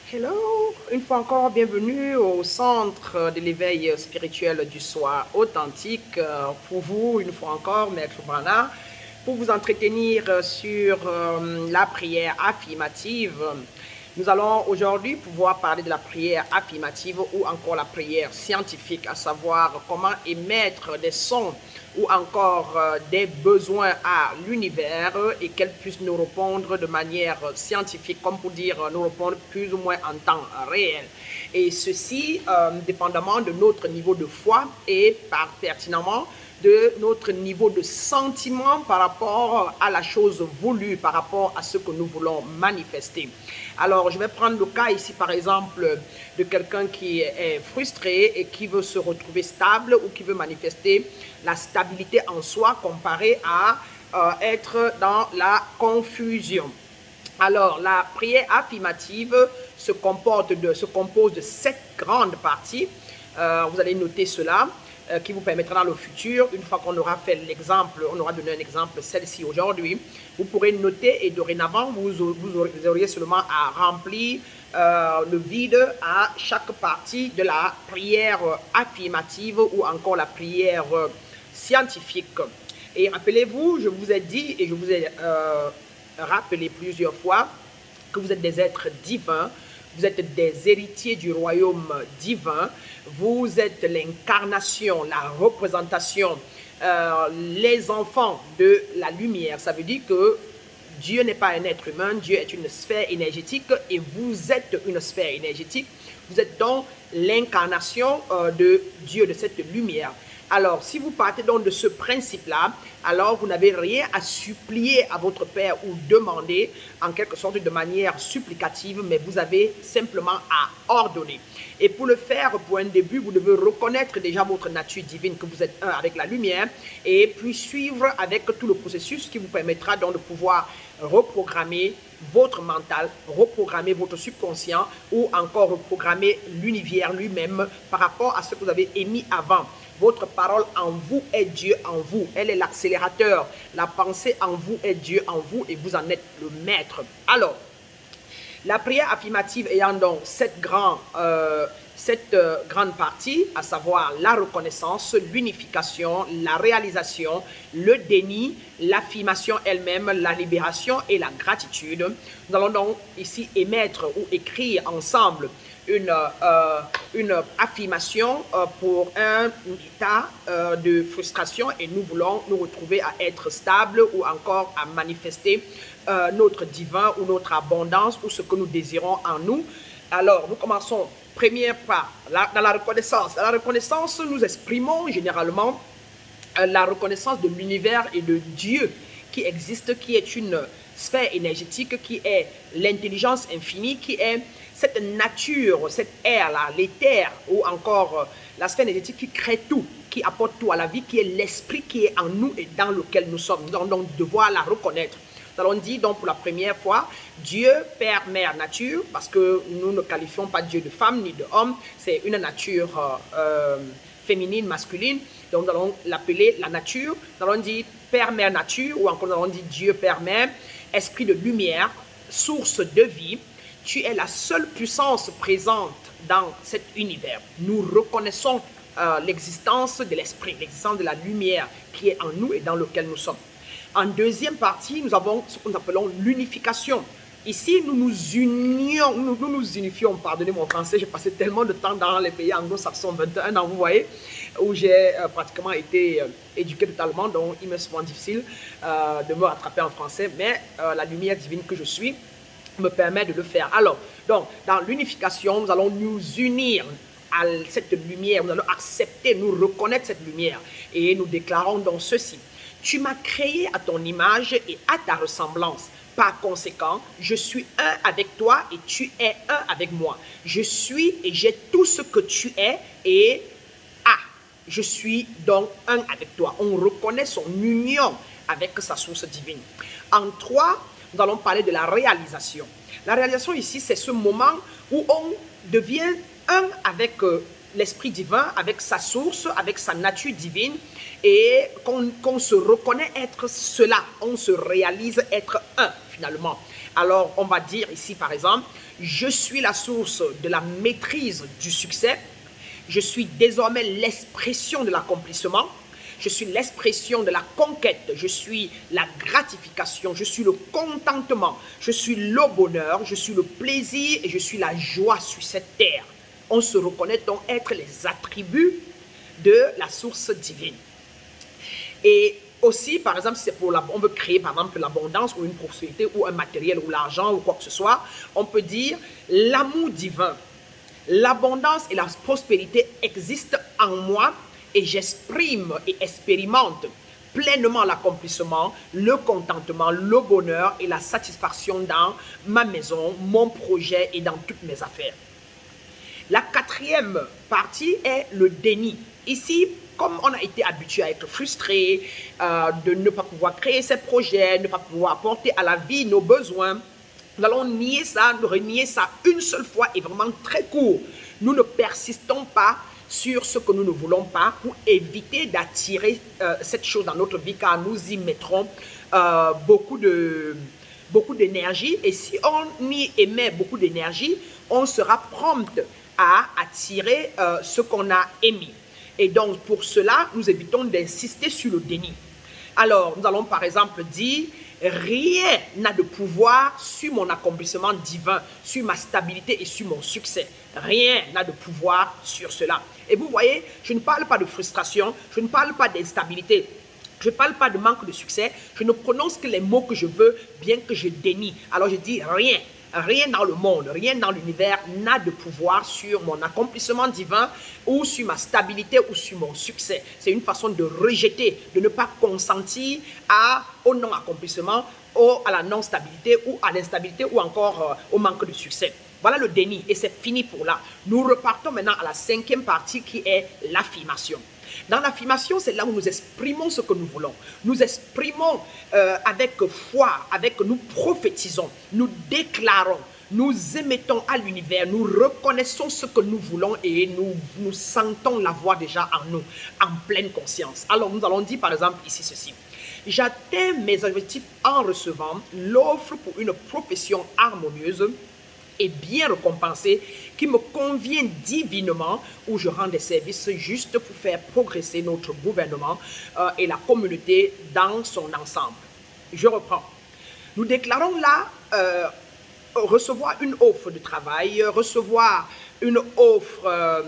Hello, une fois encore, bienvenue au centre de l'éveil spirituel du soir authentique. Pour vous, une fois encore, Maître Brana, pour vous entretenir sur la prière affirmative. Nous allons aujourd'hui pouvoir parler de la prière affirmative ou encore la prière scientifique, à savoir comment émettre des sons ou encore des besoins à l'univers et qu'elle puisse nous répondre de manière scientifique, comme pour dire nous répondre plus ou moins en temps réel. Et ceci, dépendamment de notre niveau de foi et pertinemment de notre niveau de sentiment par rapport à la chose voulue, par rapport à ce que nous voulons manifester. Alors, je vais prendre le cas ici, par exemple, de quelqu'un qui est frustré et qui veut se retrouver stable ou qui veut manifester la stabilité en soi comparée à être dans la confusion. Alors, la prière affirmative se compose de 7 grandes parties. Vous allez noter cela qui vous permettra dans le futur, une fois qu'on aura fait l'exemple, on aura donné un exemple, celle-ci aujourd'hui, vous pourrez noter et dorénavant, vous auriez seulement à remplir le vide à chaque partie de la prière affirmative ou encore la prière scientifique. Et rappelez-vous, je vous ai dit et je vous ai rappelé plusieurs fois que vous êtes des êtres divins, vous êtes des héritiers du royaume divin, vous êtes l'incarnation, la représentation, les enfants de la lumière. Ça veut dire que Dieu n'est pas un être humain, Dieu est une sphère énergétique et vous êtes une sphère énergétique. Vous êtes donc l'incarnation de Dieu, de cette lumière. Alors, si vous partez donc de ce principe-là, alors vous n'avez rien à supplier à votre Père ou demander en quelque sorte de manière supplicative, mais vous avez simplement à ordonner. Et pour le faire, pour un début, vous devez reconnaître déjà votre nature divine, que vous êtes un avec la lumière, et puis suivre avec tout le processus qui vous permettra donc de pouvoir reprogrammer votre mental, reprogrammer votre subconscient ou encore reprogrammer l'univers lui-même par rapport à ce que vous avez émis avant. Votre parole en vous est Dieu en vous. Elle est l'accélérateur. La pensée en vous est Dieu en vous et vous en êtes le maître. Alors, la prière affirmative ayant donc cette grande partie, à savoir la reconnaissance, l'unification, la réalisation, le déni, l'affirmation elle-même, la libération et la gratitude. Nous allons donc ici émettre ou écrire ensemble une affirmation pour un état de frustration et nous voulons nous retrouver à être stable ou encore à manifester notre divin ou notre abondance ou ce que nous désirons en nous. Alors, nous commençons première part dans la reconnaissance. Dans la reconnaissance, nous exprimons généralement la reconnaissance de l'univers et de Dieu qui existe, qui est une sphère énergétique, qui est l'intelligence infinie, qui est cette nature, cette air-là, l'éther, ou encore la sphère énergétique qui crée tout, qui apporte tout à la vie, qui est l'esprit qui est en nous et dans lequel nous sommes. Nous allons donc devoir la reconnaître. Nous allons dire donc pour la première fois, Dieu, Père, Mère, Nature, parce que nous ne qualifions pas Dieu de femme ni de homme, c'est une nature féminine, masculine, donc nous allons l'appeler la nature. Nous allons dire Père, Mère, Nature, ou encore nous allons dire Dieu, Père, Mère, Esprit de lumière, source de vie. Tu es la seule puissance présente dans cet univers. Nous reconnaissons l'existence de l'esprit, l'existence de la lumière qui est en nous et dans lequel nous sommes. En deuxième partie, nous avons ce que nous appelons l'unification. Ici, nous nous unifions, pardonnez mon français, j'ai passé tellement de temps dans les pays anglo-saxons, 21 ans, vous voyez, où j'ai pratiquement été éduqué totalement, donc il m'est souvent difficile de me rattraper en français, mais la lumière divine que je suis me permet de le faire. Alors, donc, dans l'unification, nous allons nous unir à cette lumière, nous allons accepter, nous reconnaître cette lumière, et nous déclarons donc ceci. Tu m'as créé à ton image et à ta ressemblance. Par conséquent, je suis un avec toi et tu es un avec moi. Je suis et j'ai tout ce que tu es et je suis donc un avec toi. On reconnaît son union avec sa source divine. En 3, nous allons parler de la réalisation. La réalisation ici, c'est ce moment où on devient un avec l'esprit divin, avec sa source, avec sa nature divine, et qu'on se reconnaît être cela, on se réalise être un finalement. Alors on va dire ici par exemple, je suis la source de la maîtrise du succès, je suis désormais l'expression de l'accomplissement, je suis l'expression de la conquête, je suis la gratification, je suis le contentement, je suis le bonheur, je suis le plaisir et je suis la joie sur cette terre. On se reconnaît donc être les attributs de la source divine. Et aussi, par exemple, si on veut créer par exemple l'abondance ou une prospérité ou un matériel ou l'argent ou quoi que ce soit, on peut dire l'amour divin. L'abondance et la prospérité existent en moi et j'exprime et expérimente pleinement l'accomplissement, le contentement, le bonheur et la satisfaction dans ma maison, mon projet et dans toutes mes affaires. La quatrième partie est le déni. Ici, comme on a été habitué à être frustré, de ne pas pouvoir créer ses projets, ne pas pouvoir apporter à la vie nos besoins, nous allons nier ça, nous renier ça une seule fois et vraiment très court. Nous ne persistons pas sur ce que nous ne voulons pas pour éviter d'attirer cette chose dans notre vie, car nous y mettrons beaucoup d'énergie. Et si on y émet beaucoup d'énergie, on sera prompt à attirer ce qu'on a émis. Et donc, pour cela, nous évitons d'insister sur le déni. Alors, nous allons par exemple dire, rien n'a de pouvoir sur mon accomplissement divin, sur ma stabilité et sur mon succès. Rien n'a de pouvoir sur cela. Et vous voyez, je ne parle pas de frustration, je ne parle pas d'instabilité. Je ne parle pas de manque de succès, je ne prononce que les mots que je veux, bien que je dénie. Alors je dis rien. Rien dans le monde, rien dans l'univers n'a de pouvoir sur mon accomplissement divin ou sur ma stabilité ou sur mon succès. C'est une façon de rejeter, de ne pas consentir au non-accomplissement, à la non-stabilité ou à l'instabilité ou encore au manque de succès. Voilà le déni et c'est fini pour là. Nous repartons maintenant à la cinquième partie qui est l'affirmation. Dans l'affirmation, c'est là où nous exprimons ce que nous voulons. Nous exprimons avec foi, nous prophétisons, nous déclarons, nous émettons à l'univers, nous reconnaissons ce que nous voulons et nous sentons l'avoir déjà en nous, en pleine conscience. Alors nous allons dire par exemple ici ceci. J'atteins mes objectifs en recevant l'offre pour une profession harmonieuse et bien récompensé, qui me convient divinement, où je rends des services justes pour faire progresser notre gouvernement et la communauté dans son ensemble. Je reprends. Nous déclarons là recevoir une offre de travail, recevoir une offre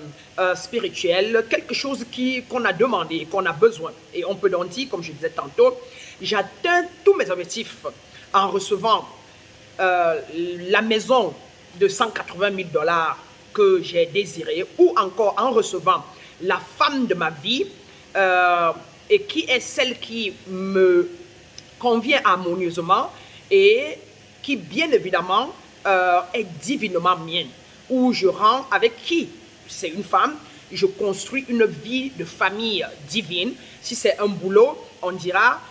spirituelle, quelque chose qu'on a demandé, qu'on a besoin. Et on peut donc dire, comme je disais tantôt, j'atteins tous mes objectifs en recevant la maison de 180 000 $ que j'ai désiré, ou encore en recevant la femme de ma vie et qui est celle qui me convient harmonieusement et qui bien évidemment est divinement mienne, où je rends avec qui, c'est une femme, je construis une vie de famille divine. Si c'est un boulot, on dira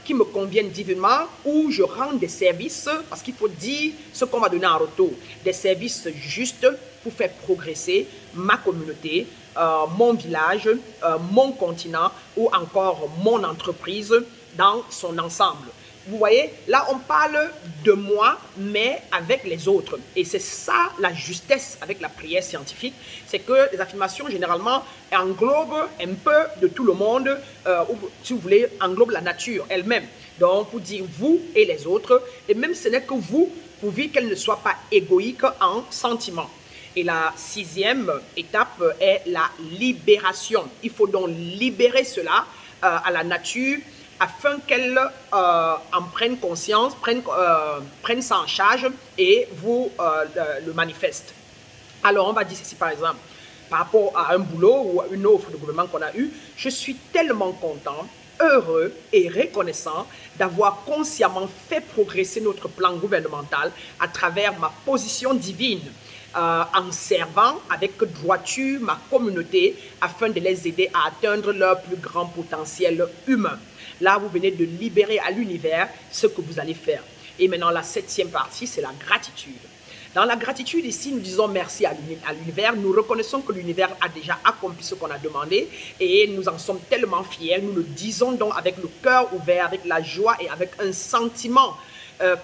qui me conviennent divinement, où je rends des services, parce qu'il faut dire ce qu'on va donner en retour, des services justes pour faire progresser ma communauté, mon village, mon continent ou encore mon entreprise dans son ensemble. Vous voyez, là on parle de moi, mais avec les autres. Et c'est ça la justesse avec la prière scientifique, c'est que les affirmations généralement englobent un peu de tout le monde, ou si vous voulez, englobent la nature elle-même. Donc pour dire vous et les autres, et même ce n'est que vous, pourvu qu'elle ne soit pas égoïque en sentiment. Et la sixième étape est la libération. Il faut donc libérer cela à la nature, afin qu'elle en prenne conscience, prenne ça en charge et vous le manifeste. Alors, on va dire ceci par exemple, par rapport à un boulot ou à une offre de gouvernement qu'on a eue, je suis tellement content, heureux et reconnaissant d'avoir consciemment fait progresser notre plan gouvernemental à travers ma position divine, en servant avec droiture ma communauté afin de les aider à atteindre leur plus grand potentiel humain. Là, vous venez de libérer à l'univers ce que vous allez faire. Et maintenant, la septième partie, c'est la gratitude. Dans la gratitude ici, nous disons merci à l'univers. Nous reconnaissons que l'univers a déjà accompli ce qu'on a demandé et nous en sommes tellement fiers. Nous le disons donc avec le cœur ouvert, avec la joie et avec un sentiment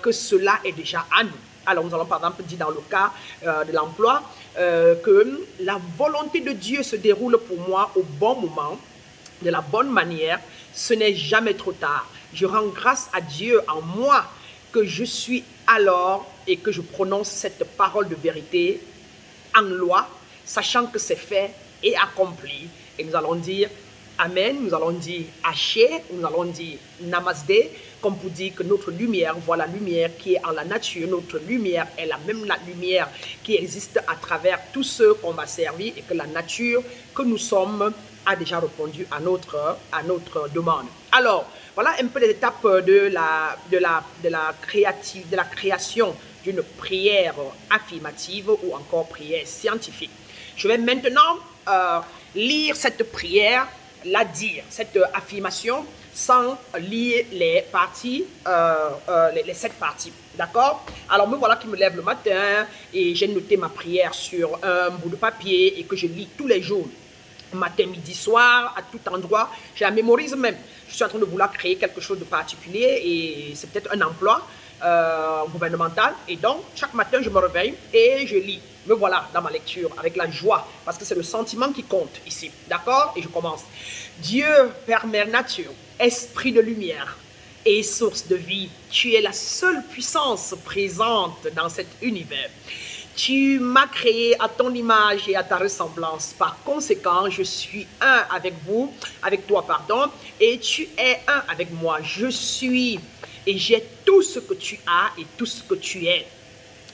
que cela est déjà à nous. Alors nous allons par exemple dire dans le cas de l'emploi que la volonté de Dieu se déroule pour moi au bon moment, de la bonne manière. Ce n'est jamais trop tard. Je rends grâce à Dieu en moi que je suis alors et que je prononce cette parole de vérité en loi, sachant que c'est fait et accompli. Et nous allons dire Amen, nous allons dire Haché, nous allons dire Namasté, comme pour dire que notre lumière voit la lumière qui est en la nature. Notre lumière est la même lumière qui existe à travers tous ceux qu'on va servir et que la nature que nous sommes a déjà répondu à notre demande. Alors, voilà un peu les étapes de la création d'une prière affirmative ou encore prière scientifique. Je vais maintenant lire cette prière, la dire, cette affirmation, sans lire les parties, les 7 parties. D'accord? Alors, me voilà qui me lève le matin et j'ai noté ma prière sur un bout de papier et que je lis tous les jours. Matin, midi, soir, à tout endroit. Je la mémorise même. Je suis en train de vouloir créer quelque chose de particulier et c'est peut-être un emploi gouvernemental. Et donc, chaque matin, je me réveille et je lis. Me voilà dans ma lecture avec la joie parce que c'est le sentiment qui compte ici. D'accord? Et je commence. Dieu, Père, Mère, Nature, Esprit de lumière et source de vie, tu es la seule puissance présente dans cet univers. Tu m'as créé à ton image et à ta ressemblance. Par conséquent, je suis un avec toi, pardon, et tu es un avec moi. Je suis et j'ai tout ce que tu as et tout ce que tu es.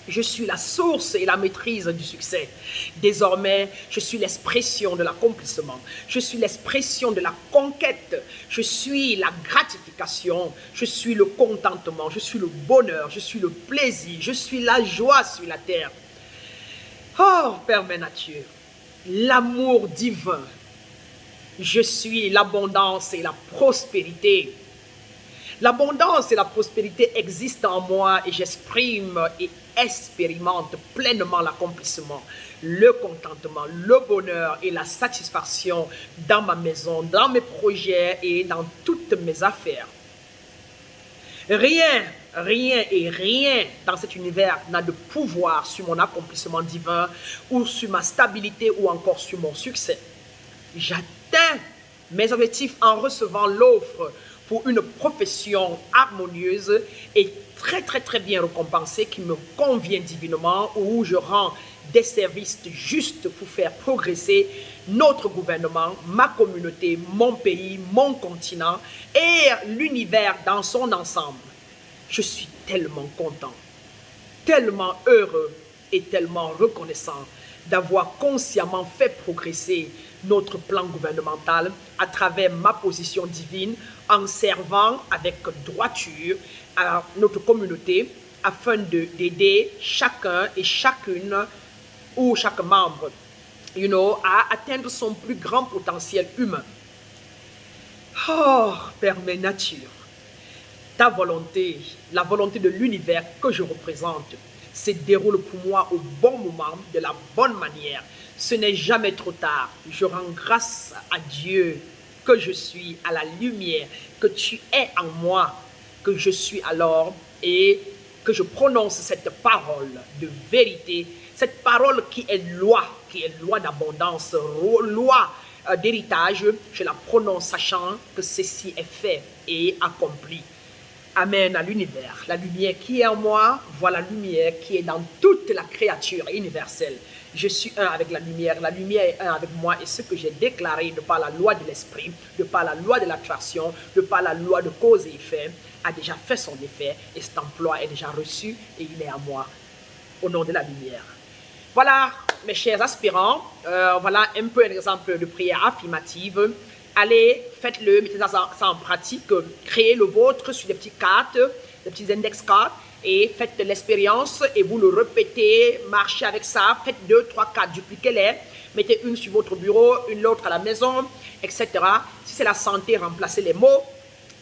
Je suis la source et la maîtrise du succès. Désormais, je suis l'expression de l'accomplissement. Je suis l'expression de la conquête. Je suis la gratification. Je suis le contentement. Je suis le bonheur. Je suis le plaisir. Je suis la joie sur la terre. Oh, Père Mère Nature, l'amour divin. Je suis l'abondance et la prospérité. L'abondance et la prospérité existent en moi et j'exprime et expérimente pleinement l'accomplissement, le contentement, le bonheur et la satisfaction dans ma maison, dans mes projets et dans toutes mes affaires. Rien dans cet univers n'a de pouvoir sur mon accomplissement divin ou sur ma stabilité ou encore sur mon succès. J'atteins mes objectifs en recevant l'offre pour une profession harmonieuse et très bien récompensée qui me convient divinement, où je rends des services justes pour faire progresser notre gouvernement, ma communauté, mon pays, mon continent et l'univers dans son ensemble. Je suis tellement content, tellement heureux et tellement reconnaissant d'avoir consciemment fait progresser notre plan gouvernemental à travers ma position divine en servant avec droiture à notre communauté afin d'aider chacun et chacune ou chaque membre à atteindre son plus grand potentiel humain. Oh, Père Mère Nature, ta volonté, la volonté de l'univers que je représente, se déroule pour moi au bon moment, de la bonne manière. Ce n'est jamais trop tard. Je rends grâce à Dieu que je suis à la lumière, que tu es en moi, que je suis alors et que je prononce cette parole de vérité, cette parole qui est loi d'abondance, loi d'héritage. Je la prononce sachant que ceci est fait et accompli. Amen à l'univers. La lumière qui est en moi voit la lumière qui est dans toute la créature universelle. Je suis un avec la lumière est un avec moi et ce que j'ai déclaré de par la loi de l'esprit, de par la loi de l'attraction, de par la loi de cause et effet, a déjà fait son effet et cet emploi est déjà reçu et il est à moi au nom de la lumière. Voilà mes chers aspirants, voilà un peu un exemple de prière affirmative. Allez, faites-le, mettez ça en pratique, créez le vôtre sur des petites cartes, des petits index cards et faites l'expérience et vous le répétez, marchez avec ça, faites 2, 3, 4, dupliquez-les, mettez une sur votre bureau, une autre à la maison, etc. Si c'est la santé, remplacez les mots.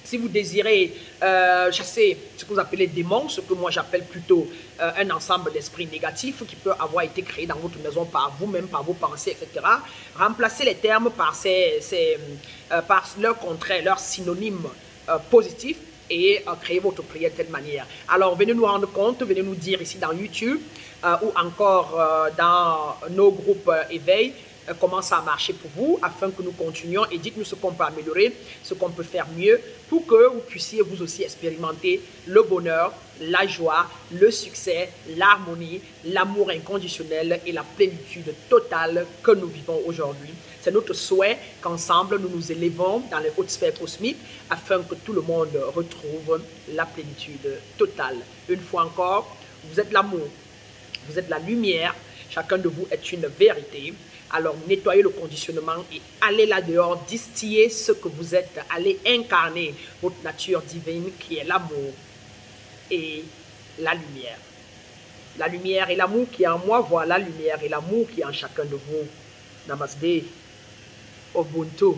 Si vous désirez chasser ce que vous appelez démons, ce que moi j'appelle plutôt un ensemble d'esprits négatifs qui peut avoir été créé dans votre maison par vous-même, par vos pensées, etc., remplacez les termes par, par leur contraire, leur synonyme positif et créer votre prière de telle manière. Alors, venez nous rendre compte, venez nous dire ici dans YouTube ou encore dans nos groupes éveil comment ça a marché pour vous afin que nous continuions et dites-nous ce qu'on peut améliorer, ce qu'on peut faire mieux pour que vous puissiez vous aussi expérimenter le bonheur, la joie, le succès, l'harmonie, l'amour inconditionnel et la plénitude totale que nous vivons aujourd'hui. C'est notre souhait qu'ensemble nous nous élevons dans les hautes sphères cosmiques afin que tout le monde retrouve la plénitude totale. Une fois encore, vous êtes l'amour, vous êtes la lumière, chacun de vous est une vérité. Alors nettoyez le conditionnement et allez là dehors, distiller ce que vous êtes, allez incarner votre nature divine qui est l'amour et la lumière. La lumière et l'amour qui est en moi, voilà la lumière et l'amour qui est en chacun de vous. Namaste, Ubuntu.